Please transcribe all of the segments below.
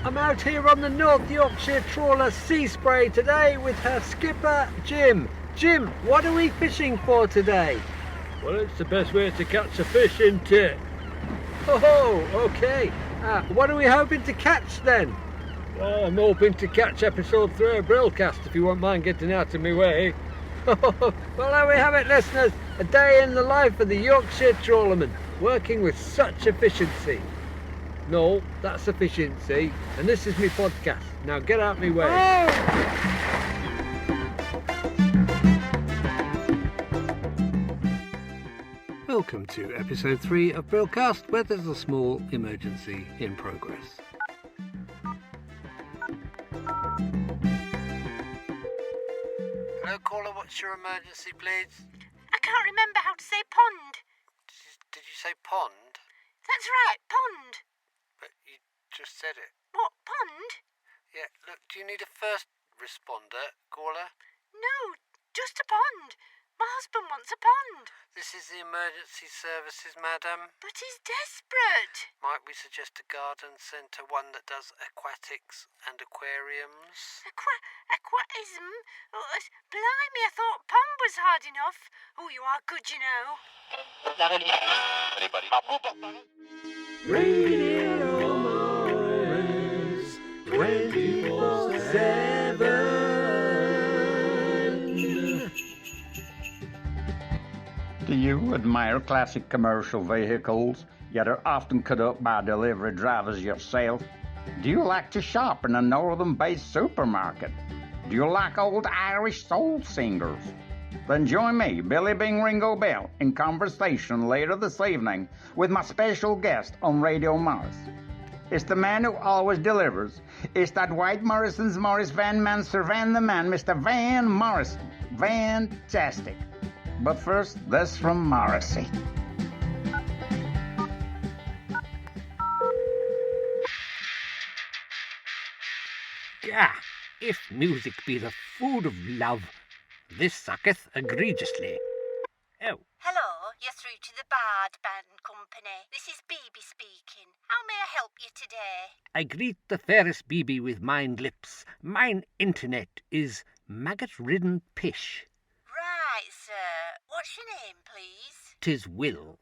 I'm out here on the North Yorkshire trawler Sea Spray today with her skipper, Jim. Jim, what are we fishing for today? Well, it's the best way to catch a fish, isn't it? Oh, okay. What are we hoping to catch then? Well, I'm hoping to catch episode 3 of Brilcast, if you won't mind getting out of my way. Well, there we have it, listeners. A day in the life of the Yorkshire trawlerman, working with such efficiency. No, that's efficiency, and this is my podcast. Now get out my way. Welcome to episode 3 of Brilcast, where there's a small emergency in progress. Hello, caller, what's your emergency, please? I can't remember how to say pond. Did you say pond? That's right, pond. But you just said it. What, pond? Yeah, look, do you need a first responder, caller? No, just a pond. My husband wants a pond. This is the emergency services, madam. But he's desperate. Might we suggest a garden centre, one that does aquatics and aquariums? Aquatism? Oh, blimey, I thought pond was hard enough. Oh, you are good, you know. Radio Morris, 24/7. Do you admire classic commercial vehicles, yet are often cut up by delivery drivers yourself? Do you like to shop in a northern-based supermarket? Do you like old Irish soul singers? Then join me, Billy Bing Ringo Bell, in conversation later this evening with my special guest on Radio Morris. It's the man who always delivers. It's that White Morrison's Morris Van Manser Van the Man, Mr. Van Morrison. Fantastic. But first, this from Morrissey. Ah, if music be the food of love, this sucketh egregiously. Oh. Hello, you're through to the Bard Band Company. This is Bibi speaking. How may I help you today? I greet the fairest Bibi with mine lips. Mine internet is maggot-ridden pish. Right, sir. What's your name, please? 'Tis Will.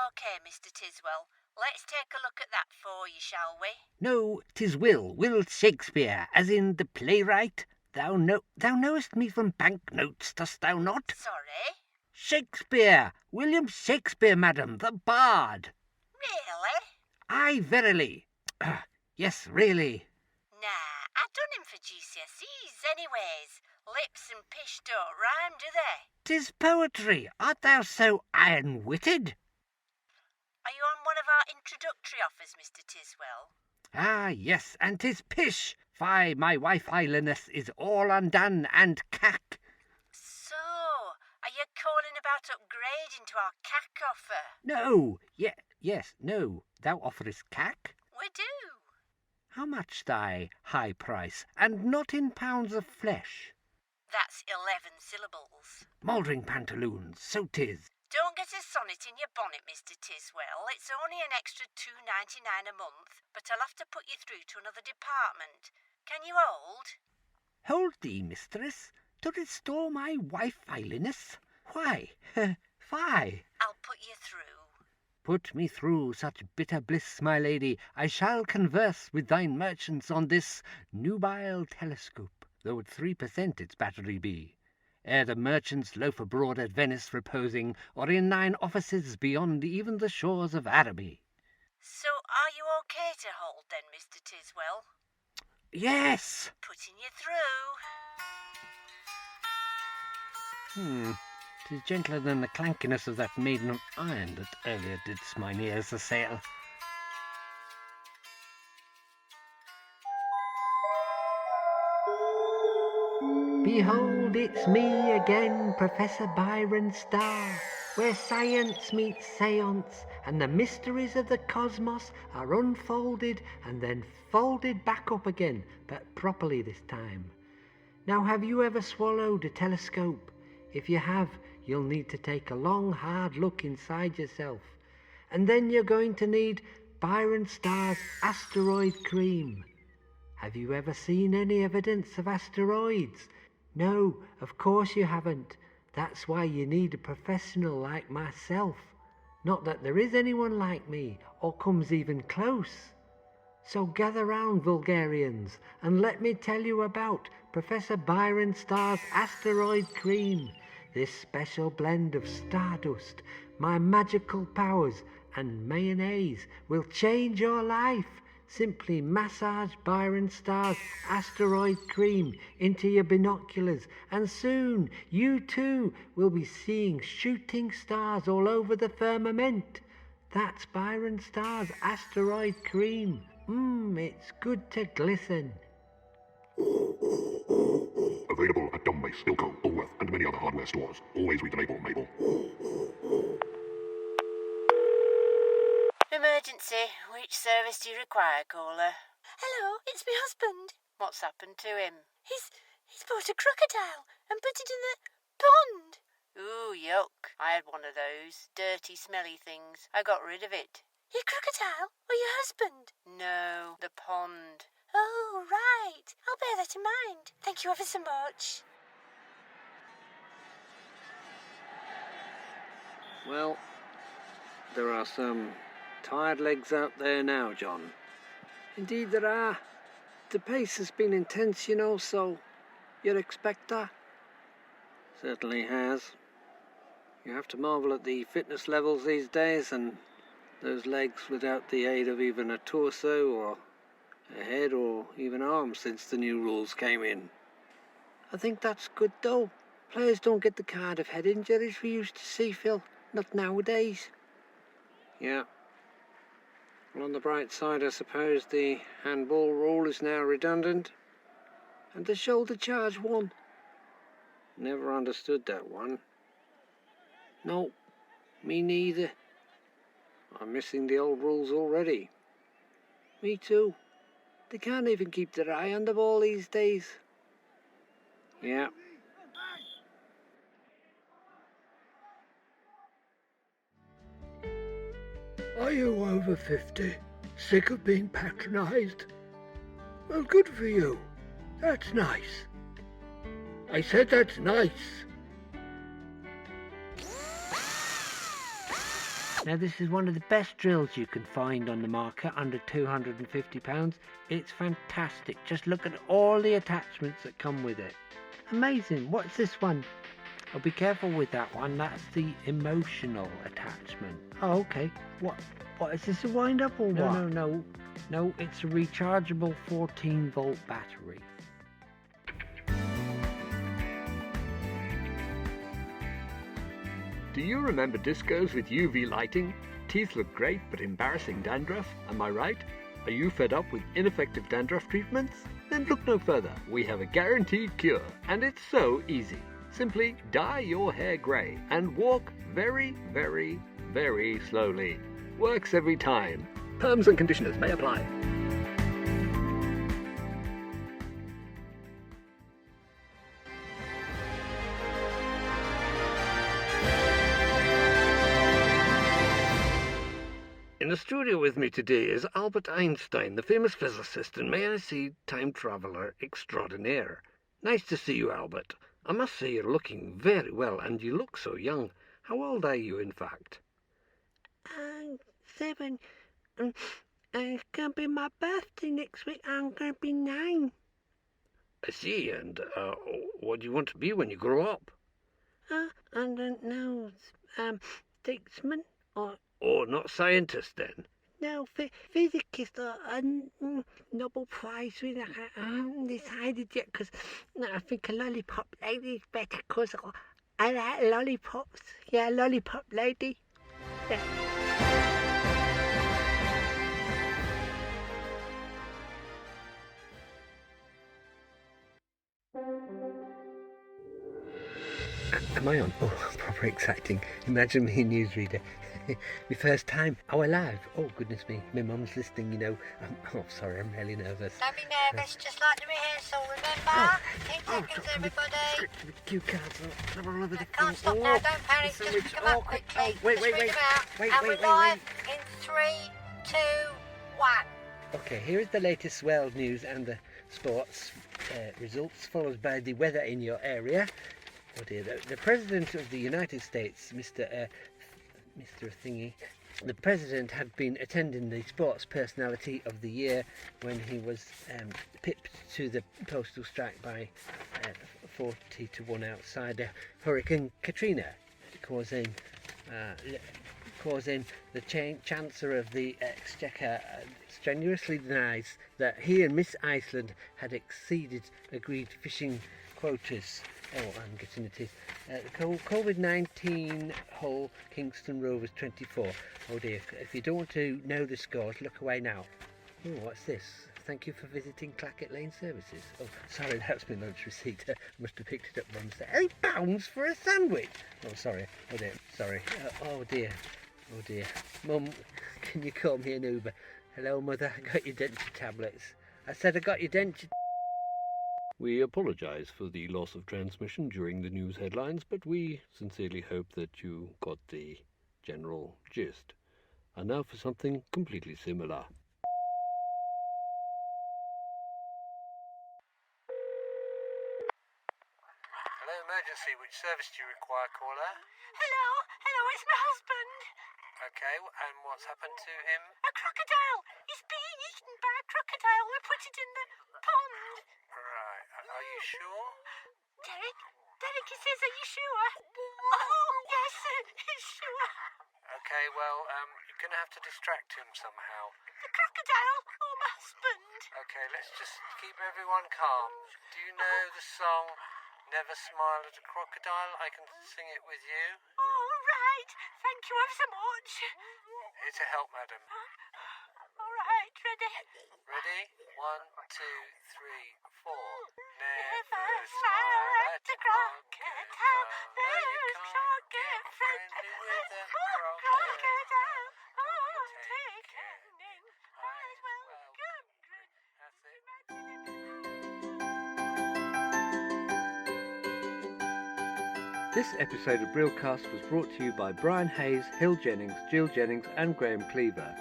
OK, Mr. Tiswell. Let's take a look at that for you, shall we? No, 'tis Will Shakespeare, as in the playwright. Thou knowest me from banknotes, dost thou not? Sorry? Shakespeare! William Shakespeare, madam, the bard. Really? Aye, verily. Yes, really. Nah, I done him for GCSEs anyways. Lips and pish don't rhyme, do they? 'Tis poetry. Art thou so iron-witted? Are you on one of our introductory offers, Mr. Tiswell? Ah, yes, and 'tis pish. Fie, my wife-eyliness is all undone and cack. So, are you calling about upgrading to our cack offer? No, yes, no. Thou offerest cack? We do. How much thy high price, and not in pounds of flesh? That's 11 syllables. Mouldering pantaloons, so 'tis. Don't get a sonnet in your bonnet, Mr. Tiswell. It's only an extra $2.99 a month, but I'll have to put you through to another department. Can you hold? Hold thee, mistress, to restore my wife-eyliness? Why, fie. I'll put you through. Put me through such bitter bliss, my lady. I shall converse with thine merchants on this nubile telescope, though at 3% its battery be. Ere the merchants loaf abroad at Venice reposing, or in thine offices beyond even the shores of Araby. So are you OK to hold then, Mr. Tiswell? Yes! Putting you through. 'Tis gentler than the clankiness of that maiden of iron that earlier didst mine ears assail. Behold, it's me again, Professor Byron Starr, where science meets seance, and the mysteries of the cosmos are unfolded and then folded back up again, but properly this time. Now, have you ever swallowed a telescope? If you have, you'll need to take a long, hard look inside yourself. And then you're going to need Byron Starr's Asteroid Cream. Have you ever seen any evidence of asteroids? No, of course you haven't. That's why you need a professional like myself. Not that there is anyone like me, or comes even close. So gather round, Vulgarians, and let me tell you about Professor Byron Starr's Asteroid Cream. This special blend of stardust, my magical powers, and mayonnaise will change your life. Simply massage Byron Starr's Asteroid Cream into your binoculars, and soon you too will be seeing shooting stars all over the firmament. That's Byron Starr's Asteroid Cream. It's good to glisten. Available at Dumbass, Ilco, Woolworth, and many other hardware stores. Always read the label, Mabel. Emergency. Which service do you require, caller? Hello, it's my husband. What's happened to him? He's bought a crocodile and put it in the pond. Ooh, yuck. I had one of those. Dirty, smelly things. I got rid of it. Your crocodile or your husband? No, the pond. Oh, right. I'll bear that in mind. Thank you ever so much. Well, there are some tired legs out there now, John. Indeed there are. The pace has been intense, you know, so you'd expect that. Certainly has. You have to marvel at the fitness levels these days, and those legs without the aid of even a torso or a head or even arms since the new rules came in. I think that's good though. Players don't get the kind of head injuries we used to see, Phil. Not nowadays. Yeah. Well, on the bright side, I suppose the handball rule is now redundant. And the shoulder charge one. Never understood that one. No, me neither. I'm missing the old rules already. Me too. They can't even keep their eye on the ball these days. Yeah. Are you over 50? Sick of being patronised? Well, good for you. That's nice. I said that's nice. Now this is one of the best drills you can find on the market, under £250. It's fantastic. Just look at all the attachments that come with it. Amazing. What's this one? Oh, be careful with that one. That's the emotional attachment. Oh, okay. What is this, a wind up or what? No, it's a rechargeable 14-volt battery. Do you remember discos with UV lighting? Teeth look great but embarrassing dandruff, am I right? Are you fed up with ineffective dandruff treatments? Then look no further. We have a guaranteed cure, and it's so easy. Simply dye your hair grey and walk very, very, very slowly. Works every time. Terms and conditions may apply. In the studio with me today is Albert Einstein, the famous physicist and, may I say, time traveller extraordinaire. Nice to see you, Albert. I must say you're looking very well, and you look so young. How old are you, in fact? 7. It's going to be my birthday next week. I'm going to be 9. I see, and what do you want to be when you grow up? I don't know. Statesman or... Oh, not scientist, then? No, physicist or a Nobel Prize winner. I haven't decided yet, because I think a lollipop lady is better, because I like lollipops. Yeah, lollipop lady. Yeah. Am I on? Oh, proper exciting. Imagine me, newsreader. My first time. Oh, alive. Oh, goodness me. My mum's listening, you know. Oh, sorry, I'm really nervous. Don't be nervous, just like the rehearsal, remember? 10 seconds, everybody. Cue cards. Can't stop now, don't panic, just pick them up quickly. Wait. Just read them out, and we're live in 3, 2, 1. Okay, here is the latest swell news and the sports results, followed by the weather in your area. Oh dear, the President of the United States, Mr. Thingy, the President had been attending the Sports Personality of the Year when he was pipped to the postal strike by 40-1 outsider Hurricane Katrina, causing the Chancellor of the Exchequer strenuously denies that he and Miss Iceland had exceeded agreed fishing quotas. Oh, I'm getting it. COVID-19 Hull Kingston Rovers 24. Oh dear, if you don't want to know the scores, look away now. Oh, what's this? Thank you for visiting Clackett Lane Services. Oh, sorry, that's my lunch receipt. I must have picked it up once. £8 for a sandwich. Oh, sorry. Oh dear, sorry. Oh dear. Oh dear. Mum, can you call me an Uber? Hello, Mother. I got your denture tablets. I said I got your denture. We apologise for the loss of transmission during the news headlines, but we sincerely hope that you got the general gist. And now for something completely similar. Hello, emergency. Which service do you require, caller? Hello, it's my husband. Okay, and what's happened to him? A crocodile. He's being eaten by a crocodile. We put it in the pond. Right, are you sure? Derek, he says, are you sure? Oh, yes, he's sure. Okay, well, you're going to have to distract him somehow. The crocodile? Oh, my husband. Okay, let's just keep everyone calm. Do you know the song Never Smile at a Crocodile? I can sing it with you. Oh, right. Thank you ever so much. Here to help, madam. All right, ready? Ready? 1, 2, 3, 4. Never smile at a crocodile. There's crockett friendly with a crocodile. Oh, taken in. Might well good. That's it. This episode of Brilcast was brought to you by Brian Hayes, Hill Jennings, Jill Jennings and Graham Cleaver.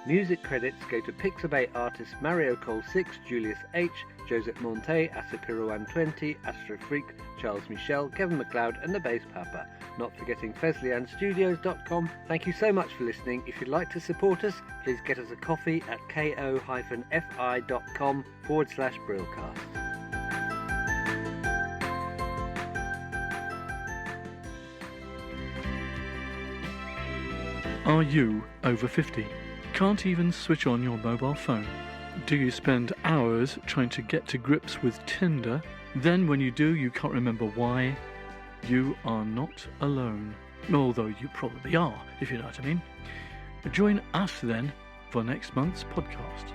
Music credits go to Pixabay artists Mario Cole 6, Julius H, Joseph Monte, Asapiruan 20, Astro Freak, Charles Michel, Kevin MacLeod and the Bass Papa. Not forgetting FesleyAndStudios.com. Thank you so much for listening. If you'd like to support us, please get us a coffee at ko-fi.com/Brilcast. Are you over 50? Can't even switch on your mobile phone? Do you spend hours trying to get to grips with Tinder? Then when you do, you can't remember why? You are not alone. Although you probably are, if you know what I mean. Join us then for next month's podcast.